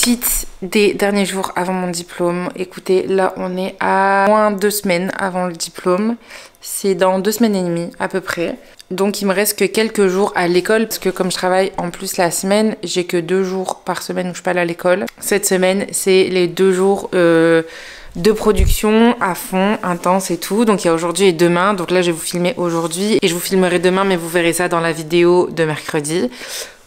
Suite des derniers jours avant mon diplôme. Écoutez, là on est à moins 2 semaines avant le diplôme. C'est dans 2 semaines et demie à peu près. Donc il me reste que quelques jours à l'école parce que comme je travaille en plus la semaine, j'ai que 2 jours par semaine où je peux aller à l'école. Cette semaine, c'est les 2 jours de production à fond, intense et tout. Donc il y a aujourd'hui et demain. Donc là je vais vous filmer aujourd'hui et je vous filmerai demain, mais vous verrez ça dans la vidéo de mercredi.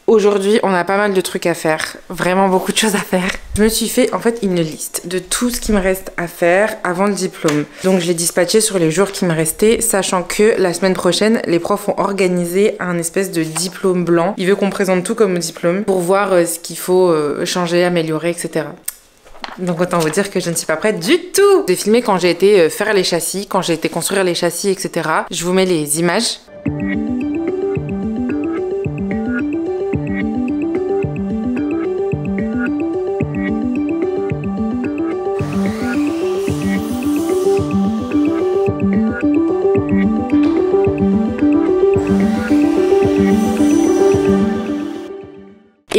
Aujourd'hui, on a pas mal de trucs à faire, vraiment beaucoup de choses à faire. Je me suis fait en fait une liste de tout ce qui me reste à faire avant le diplôme. Donc je l'ai dispatché sur les jours qui me restaient, sachant que la semaine prochaine, les profs ont organisé un espèce de diplôme blanc. Ils veulent qu'on présente tout comme diplôme pour voir ce qu'il faut changer, améliorer, etc. Donc autant vous dire que je ne suis pas prête du tout. J'ai filmé quand j'ai été faire les châssis, quand j'ai été construire les châssis, etc. Je vous mets les images.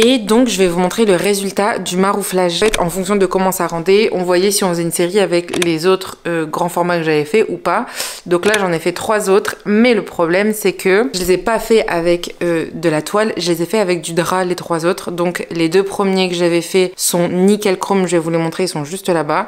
Et donc je vais vous montrer le résultat du marouflage. En fait, en fonction de comment ça rendait, on voyait si on faisait une série avec les autres grands formats que j'avais fait ou pas. Donc là j'en ai fait 3 autres, mais le problème c'est que je les ai pas fait avec de la toile, je les ai fait avec du drap les 3 autres. Donc les 2 premiers que j'avais fait sont nickel chrome, je vais vous les montrer, ils sont juste là-bas.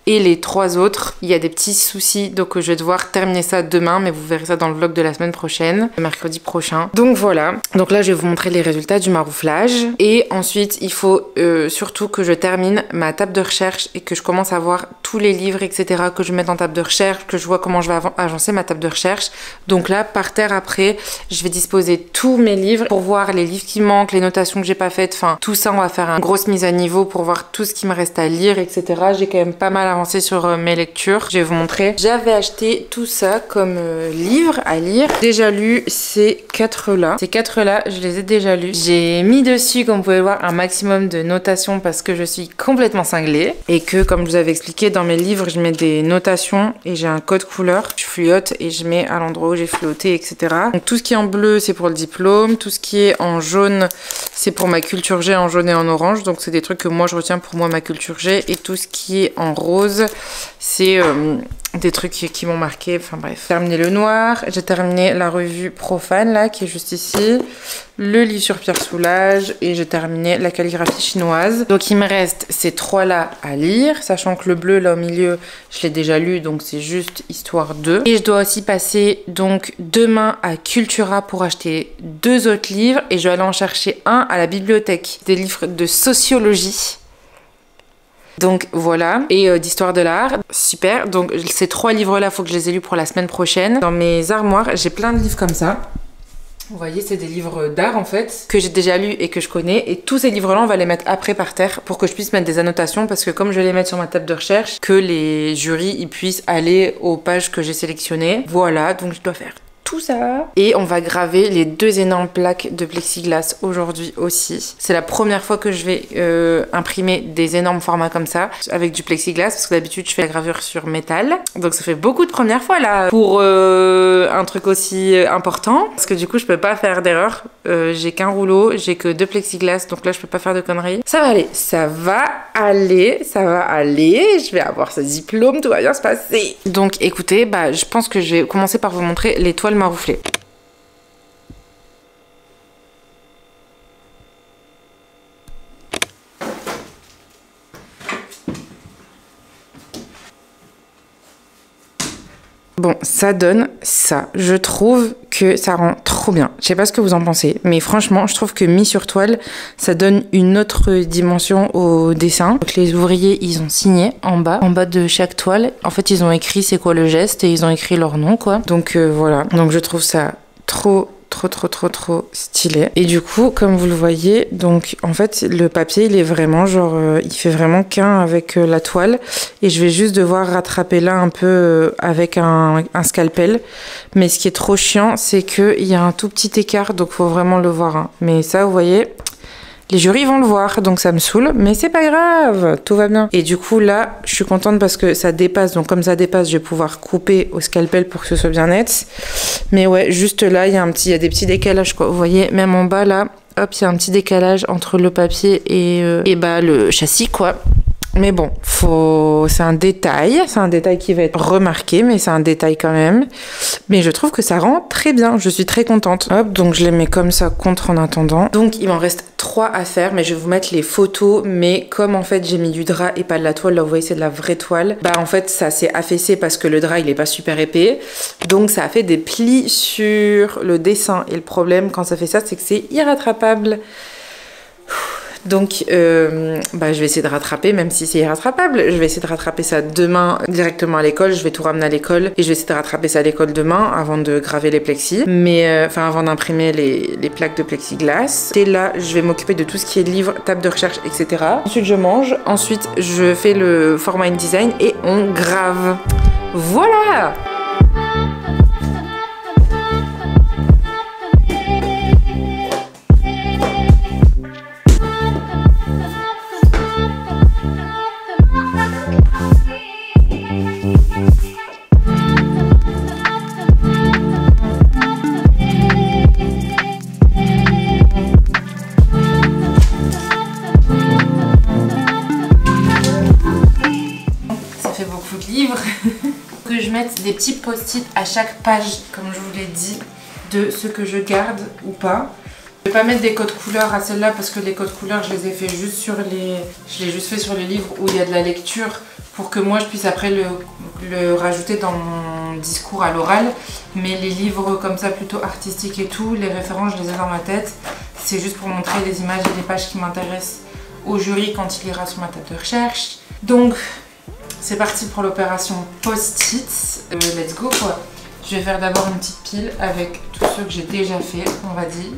Et les 3 autres, il y a des petits soucis, donc je vais devoir terminer ça demain, mais vous verrez ça dans le vlog de la semaine prochaine, mercredi prochain. Donc voilà, donc là je vais vous montrer les résultats du marouflage. Et ensuite, il faut surtout que je termine ma table de recherche et que je commence à voir tous les livres, etc. que je mette en table de recherche, que je vois comment je vais agencer ma table de recherche. Donc là, par terre après, je vais disposer tous mes livres pour voir les livres qui manquent, les notations que j'ai pas faites, enfin tout ça, on va faire une grosse mise à niveau pour voir tout ce qui me reste à lire, etc. J'ai quand même pas mal avancé sur mes lectures. Je vais vous montrer. J'avais acheté tout ça comme livre à lire. Déjà lu ces 4 là. Ces 4 là, je les ai déjà lus. J'ai mis dessus, comme vous pouvez voir, un maximum de notations parce que je suis complètement cinglée. Et que, comme je vous avais expliqué, dans mes livres, je mets des notations et j'ai un code couleur. Je fluote et je mets à l'endroit où j'ai fluoté, etc. Donc tout ce qui est en bleu, c'est pour le diplôme. Tout ce qui est en jaune, c'est pour ma culture G en jaune et en orange. Donc c'est des trucs que moi je retiens pour moi, ma culture G. Et tout ce qui est en rose, c'est des trucs qui m'ont marqué, enfin bref. J'ai terminé le noir, j'ai terminé la revue Profane là qui est juste ici, le livre sur Pierre Soulages et j'ai terminé la calligraphie chinoise. Donc il me reste ces 3 là à lire, sachant que le bleu là au milieu je l'ai déjà lu, donc c'est juste histoire 2. Et je dois aussi passer donc demain à Cultura pour acheter 2 autres livres et je vais aller en chercher un à la bibliothèque, des livres de sociologie. Donc voilà, et d'histoire de l'art, super. Donc ces 3 livres là, faut que je les ai lus pour la semaine prochaine. Dans mes armoires, j'ai plein de livres comme ça. Vous voyez, c'est des livres d'art en fait, que j'ai déjà lus et que je connais. Et tous ces livres là, on va les mettre après par terre pour que je puisse mettre des annotations, parce que comme je vais les mettre sur ma table de recherche, que les jurys ils puissent aller aux pages que j'ai sélectionnées. Voilà, donc je dois faire tout ça. Et on va graver les 2 énormes plaques de plexiglas aujourd'hui aussi. C'est la première fois que je vais imprimer des énormes formats comme ça avec du plexiglas, parce que d'habitude je fais la gravure sur métal. Donc ça fait beaucoup de premières fois là pour un truc aussi important, parce que du coup je peux pas faire d'erreur. J'ai qu'un rouleau, j'ai que 2 plexiglas, donc là je peux pas faire de conneries. Ça va aller, ça va aller, ça va aller. Je vais avoir ce diplôme, tout va bien se passer. Donc écoutez, bah je pense que je vais commencer par vous montrer les toiles marouflées. Bon, ça donne ça. Je trouve que ça rend trop bien. Je sais pas ce que vous en pensez, mais franchement, je trouve que mis sur toile, ça donne une autre dimension au dessin. Donc les ouvriers, ils ont signé en bas de chaque toile. En fait, ils ont écrit c'est quoi le geste et ils ont écrit leur nom, quoi. Donc voilà. Donc je trouve ça trop stylé. Et du coup, comme vous le voyez, donc en fait le papier il est vraiment genre il fait vraiment qu'un avec la toile, et je vais juste devoir rattraper là un peu avec un scalpel. Mais ce qui est trop chiant, c'est que il y a un tout petit écart, donc faut vraiment le voir, hein. Mais ça, vous voyez, les jurys vont le voir, donc ça me saoule, mais c'est pas grave, tout va bien. Et du coup là, je suis contente parce que ça dépasse, donc comme ça dépasse, je vais pouvoir couper au scalpel pour que ce soit bien net. Mais ouais, juste là, il y a des petits décalages, quoi. Vous voyez, même en bas là, Hop, il y a un petit décalage entre le papier et bah, le châssis, quoi. Mais bon, c'est un détail qui va être remarqué, mais c'est un détail quand même. Mais je trouve que ça rend très bien, je suis très contente. Hop, donc je les mets comme ça contre en attendant. Donc il m'en reste 3 à faire, mais je vais vous mettre les photos. Mais comme en fait j'ai mis du drap et pas de la toile, là vous voyez c'est de la vraie toile. Bah en fait ça s'est affaissé parce que le drap il est pas super épais. Donc ça a fait des plis sur le dessin. Et le problème quand ça fait ça, c'est que c'est irrattrapable. Donc bah, je vais essayer de rattraper, même si c'est irrattrapable. Je vais essayer de rattraper ça demain directement à l'école. Je vais tout ramener à l'école et je vais essayer de rattraper ça à l'école demain avant de graver les plexis. Mais enfin avant d'imprimer les plaques de plexiglas. Et là, je vais m'occuper de tout ce qui est livre, table de recherche, etc. Ensuite, je mange. Ensuite, je fais le format InDesign et on grave. Voilà! Que je mette des petits post-it à chaque page, comme je vous l'ai dit, de ce que je garde ou pas. Je vais pas mettre des codes couleurs à celle-là parce que les codes couleurs, je les ai fait juste sur les livres où il y a de la lecture pour que moi je puisse après le rajouter dans mon discours à l'oral. Mais les livres comme ça plutôt artistiques et tout, les références, je les ai dans ma tête. C'est juste pour montrer les images et les pages qui m'intéressent au jury quand il ira sur ma table de recherche. Donc c'est parti pour l'opération post-it. Let's go quoi. Je vais faire d'abord une petite pile avec tous ceux que j'ai déjà fait, on va dire.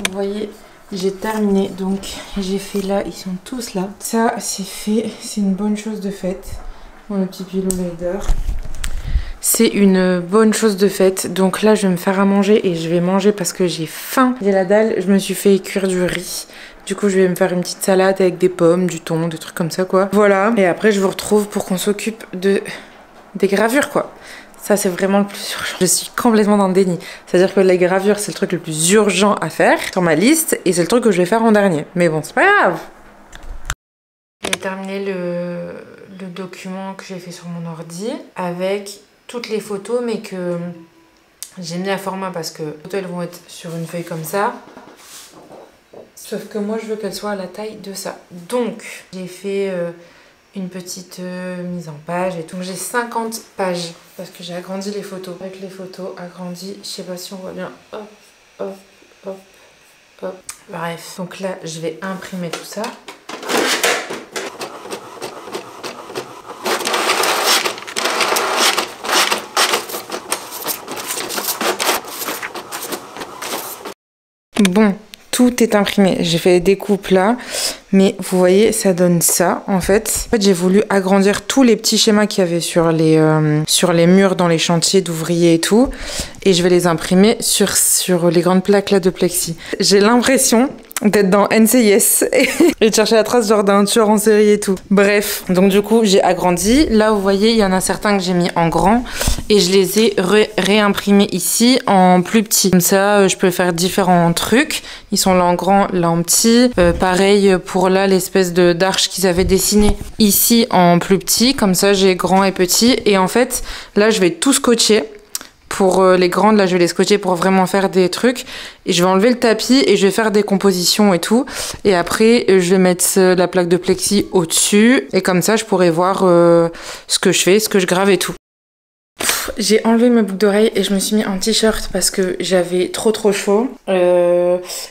Vous voyez, j'ai terminé, donc j'ai fait là, ils sont tous là. Ça, c'est fait, c'est une bonne chose de faite. Mon petit pilou leader. C'est une bonne chose de faite. Donc là, je vais me faire à manger et je vais manger parce que j'ai faim. J'ai la dalle, je me suis fait cuire du riz. Du coup, je vais me faire une petite salade avec des pommes, du thon, des trucs comme ça, quoi. Voilà. Et après, je vous retrouve pour qu'on s'occupe des gravures, quoi. Ça, c'est vraiment le plus urgent. Je suis complètement dans le déni. C'est-à-dire que les gravures, c'est le truc le plus urgent à faire sur ma liste. Et c'est le truc que je vais faire en dernier. Mais bon, c'est pas grave. J'ai terminé le document que j'ai fait sur mon ordi avec toutes les photos, mais que j'ai mis à format parce que les photos, elles vont être sur une feuille comme ça. Sauf que moi, je veux qu'elles soient à la taille de ça. Donc, j'ai fait une petite mise en page et tout. J'ai 50 pages parce que j'ai agrandi les photos. Avec les photos agrandies, je sais pas si on voit bien. Hop, hop, hop, hop. Bref, donc là, je vais imprimer tout ça. Bon, tout est imprimé. J'ai fait des découpes là. Mais vous voyez, ça donne ça en fait. En fait, j'ai voulu agrandir tous les petits schémas qu'il y avait sur les murs dans les chantiers d'ouvriers et tout. Et je vais les imprimer sur les grandes plaques là de plexi. J'ai l'impression d'être dans NCIS et de chercher la trace genre d'un tueur en série et tout. Bref, donc du coup, j'ai agrandi. Là, vous voyez, il y en a certains que j'ai mis en grand et je les ai réimprimés ici en plus petit. Comme ça, je peux faire différents trucs. Ils sont là en grand, là en petit. Pareil pour là, l'espèce d'arche qu'ils avaient dessinée ici en plus petit. Comme ça, j'ai grand et petit. Et en fait, là, je vais tout scotcher. Pour les grandes, là, je vais les scotcher pour vraiment faire des trucs. Et je vais enlever le tapis et je vais faire des compositions et tout. Et après, je vais mettre la plaque de plexi au-dessus. Et comme ça, je pourrai voir ce que je fais, ce que je grave et tout. J'ai enlevé mes boucles d'oreilles et je me suis mis en t-shirt parce que j'avais trop chaud.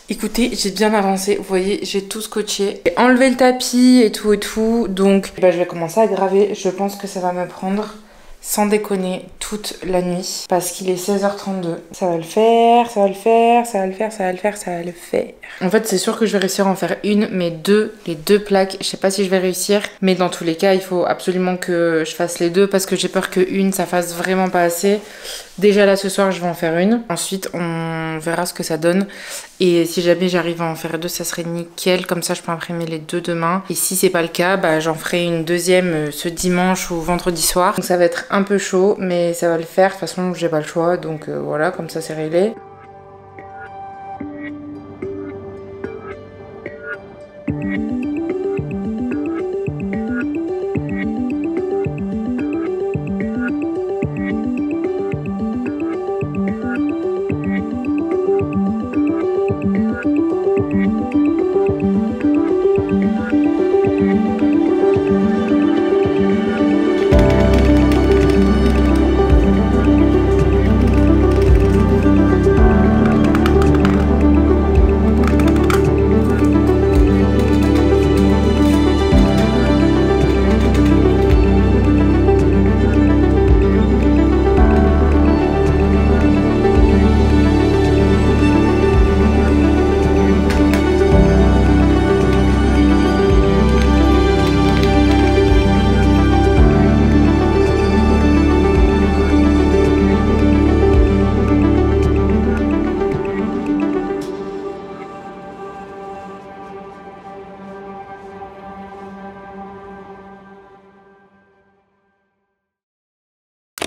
Écoutez, j'ai bien avancé. Vous voyez, j'ai tout scotché. J'ai enlevé le tapis et tout. Donc, bah, je vais commencer à graver. Je pense que ça va me prendre sans déconner toute la nuit parce qu'il est 16h32. Ça va le faire, ça va le faire, ça va le faire, ça va le faire, ça va le faire. En fait, c'est sûr que je vais réussir à en faire une, mais les deux plaques, je sais pas si je vais réussir, mais dans tous les cas, il faut absolument que je fasse les deux parce que j'ai peur que une, ça fasse vraiment pas assez. Déjà là, ce soir, je vais en faire une. Ensuite, on verra ce que ça donne. Et si jamais j'arrive à en faire deux, ça serait nickel. Comme ça, je peux imprimer les deux demain. Et si c'est pas le cas, bah, j'en ferai une deuxième ce dimanche ou vendredi soir. Donc ça va être un peu chaud, mais ça va le faire. De toute façon, j'ai pas le choix. Donc voilà, comme ça, c'est réglé.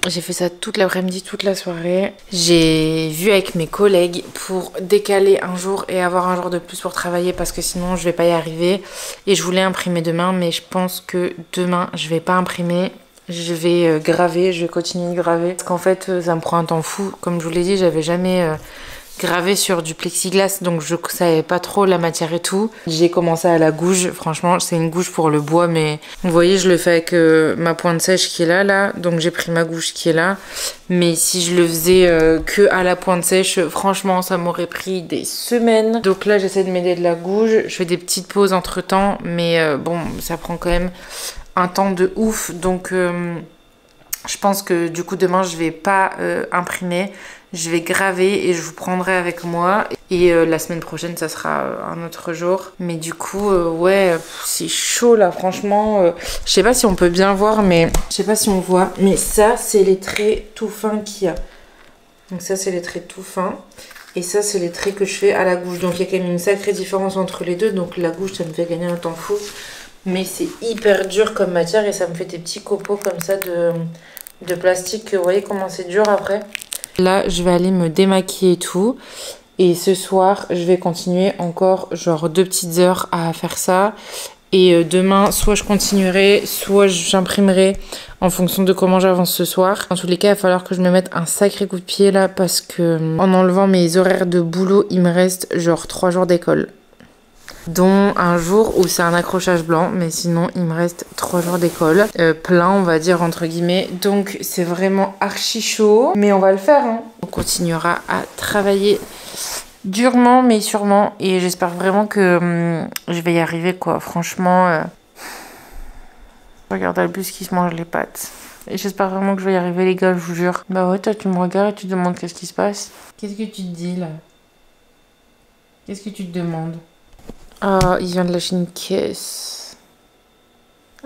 J'ai fait ça toute l'après-midi, toute la soirée. J'ai vu avec mes collègues pour décaler un jour et avoir un jour de plus pour travailler parce que sinon je vais pas y arriver. Et je voulais imprimer demain, mais je pense que demain je vais pas imprimer. Je vais graver, je vais continuer de graver. Parce qu'en fait ça me prend un temps fou. Comme je vous l'ai dit, j'avais jamais gravé sur du plexiglas, donc je savais pas trop la matière et tout. J'ai commencé à la gouge, franchement c'est une gouge pour le bois, mais vous voyez je le fais avec ma pointe sèche qui est là, donc j'ai pris ma gouge qui est là. Mais si je le faisais que à la pointe sèche, franchement ça m'aurait pris des semaines. Donc là j'essaie de m'aider de la gouge, je fais des petites pauses entre temps, mais bon ça prend quand même un temps de ouf, donc je pense que du coup demain je vais pas imprimer. Je vais graver et je vous prendrai avec moi. Et la semaine prochaine, ça sera un autre jour. Mais du coup, ouais, c'est chaud là, franchement. Je sais pas si on peut bien voir, mais... Je sais pas si on voit. Mais ça, c'est les traits tout fins qu'il y a. Donc ça, c'est les traits tout fins. Et ça, c'est les traits que je fais à la gouge. Donc il y a quand même une sacrée différence entre les deux. Donc la gouge, ça me fait gagner un temps fou. Mais c'est hyper dur comme matière et ça me fait des petits copeaux comme ça de plastique. Vous voyez comment c'est dur après ? Là, je vais aller me démaquiller et tout. Et ce soir, je vais continuer encore genre 2 petites heures à faire ça. Et demain, soit je continuerai, soit j'imprimerai en fonction de comment j'avance ce soir. En tous les cas, il va falloir que je me mette un sacré coup de pied là parce que en enlevant mes horaires de boulot, il me reste genre 3 jours d'école. Dont un jour où c'est un accrochage blanc, mais sinon il me reste 3 jours d'école, plein on va dire entre guillemets, donc c'est vraiment archi chaud, mais on va le faire hein. On continuera à travailler durement mais sûrement et j'espère vraiment que je vais y arriver quoi, franchement regarde Albus qui se mange les pattes. Et j'espère vraiment que je vais y arriver les gars, je vous jure. Bah ouais, toi tu me regardes et tu te demandes qu'est-ce qui se passe. Qu'est-ce que tu te dis là? Qu'est-ce que tu te demandes? Ah, il vient de lâcher une caisse.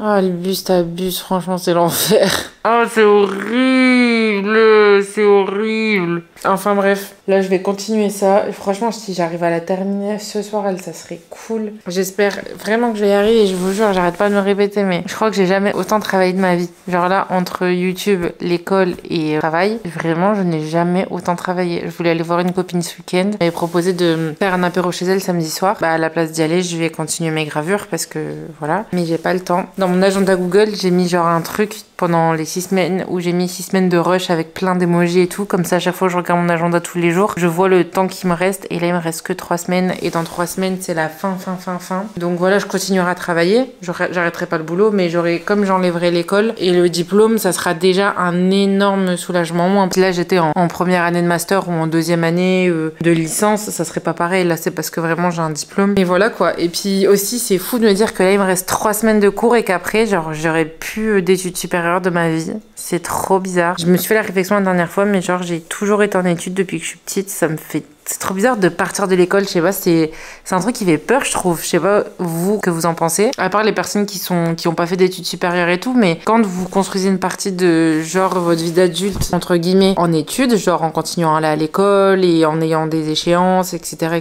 Ah, le bus t'abuse, franchement, c'est l'enfer. Ah, c'est horrible, c'est horrible. Enfin bref, là je vais continuer ça. Et franchement, si j'arrive à la terminer ce soir, ça serait cool. J'espère vraiment que je vais y arriver. Et je vous jure, j'arrête pas de me répéter, mais je crois que j'ai jamais autant travaillé de ma vie. Genre là, entre YouTube, l'école et travail, vraiment, je n'ai jamais autant travaillé. Je voulais aller voir une copine ce week-end. Elle m'avait proposé de faire un apéro chez elle samedi soir. Bah à la place d'y aller, je vais continuer mes gravures parce que voilà. Mais j'ai pas le temps. Dans mon agenda Google, j'ai mis genre un truc pendant les 6 semaines où j'ai mis 6 semaines de rush avec plein d'émojis et tout. Comme ça, à chaque fois que je regarde mon agenda tous les jours, je vois le temps qui me reste. Et là, il me reste que 3 semaines. Et dans 3 semaines, c'est la fin. Donc voilà, je continuerai à travailler. J'arrêterai pas le boulot, mais comme j'enlèverai l'école et le diplôme, ça sera déjà un énorme soulagement. Moi, là, j'étais en première année de master ou en deuxième année de licence. Ça serait pas pareil. Là, c'est parce que vraiment, j'ai un diplôme. Et voilà quoi. Et puis aussi, c'est fou de me dire que là, il me reste 3 semaines de cours et qu'après, genre, j'aurais plus d'études supérieures supérieure de ma vie. C'est trop bizarre. Je me suis fait la réflexion la dernière fois, mais genre j'ai toujours été en études depuis que je suis petite. Ça me fait... C'est trop bizarre de partir de l'école, je sais pas, c'est un truc qui fait peur, je trouve. Je sais pas, vous, que vous en pensez. À part les personnes qui ont pas fait d'études supérieures et tout, mais quand vous construisez une partie de, genre, votre vie d'adulte, entre guillemets, en études, genre en continuant à aller à l'école et en ayant des échéances, etc.,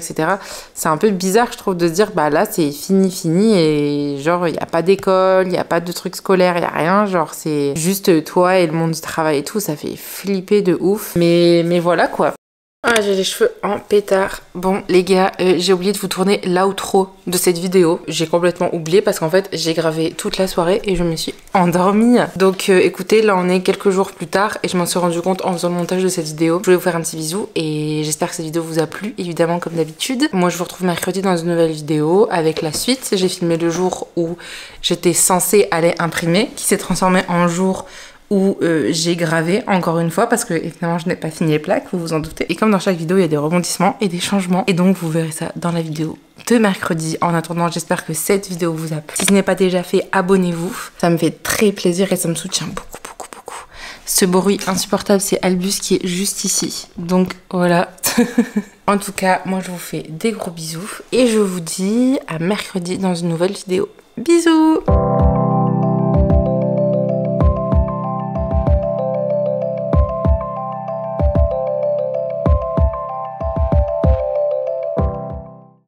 c'est un peu bizarre, je trouve, de se dire, bah là, c'est fini, et genre, il y a pas d'école, il y a pas de trucs scolaires, il y a rien, genre, c'est juste toi et le monde du travail et tout, ça fait flipper de ouf. Mais voilà, quoi. Ah, j'ai les cheveux en pétard. Bon, les gars, j'ai oublié de vous tourner l'outro de cette vidéo. J'ai complètement oublié parce qu'en fait, j'ai gravé toute la soirée et je me suis endormie. Donc, écoutez, là, on est quelques jours plus tard et je m'en suis rendu compte en faisant le montage de cette vidéo. Je voulais vous faire un petit bisou et j'espère que cette vidéo vous a plu, évidemment, comme d'habitude. Moi, je vous retrouve mercredi dans une nouvelle vidéo avec la suite. J'ai filmé le jour où j'étais censée aller imprimer, qui s'est transformé en jour où j'ai gravé encore une fois parce que évidemment je n'ai pas fini les plaques, vous vous en doutez. Et comme dans chaque vidéo il y a des rebondissements et des changements, et donc vous verrez ça dans la vidéo de mercredi. En attendant, j'espère que cette vidéo vous a plu. Si ce n'est pas déjà fait, abonnez-vous, ça me fait très plaisir et ça me soutient beaucoup. Ce bruit insupportable, c'est Albus qui est juste ici, donc voilà. En tout cas, moi je vous fais des gros bisous et je vous dis à mercredi dans une nouvelle vidéo. Bisous.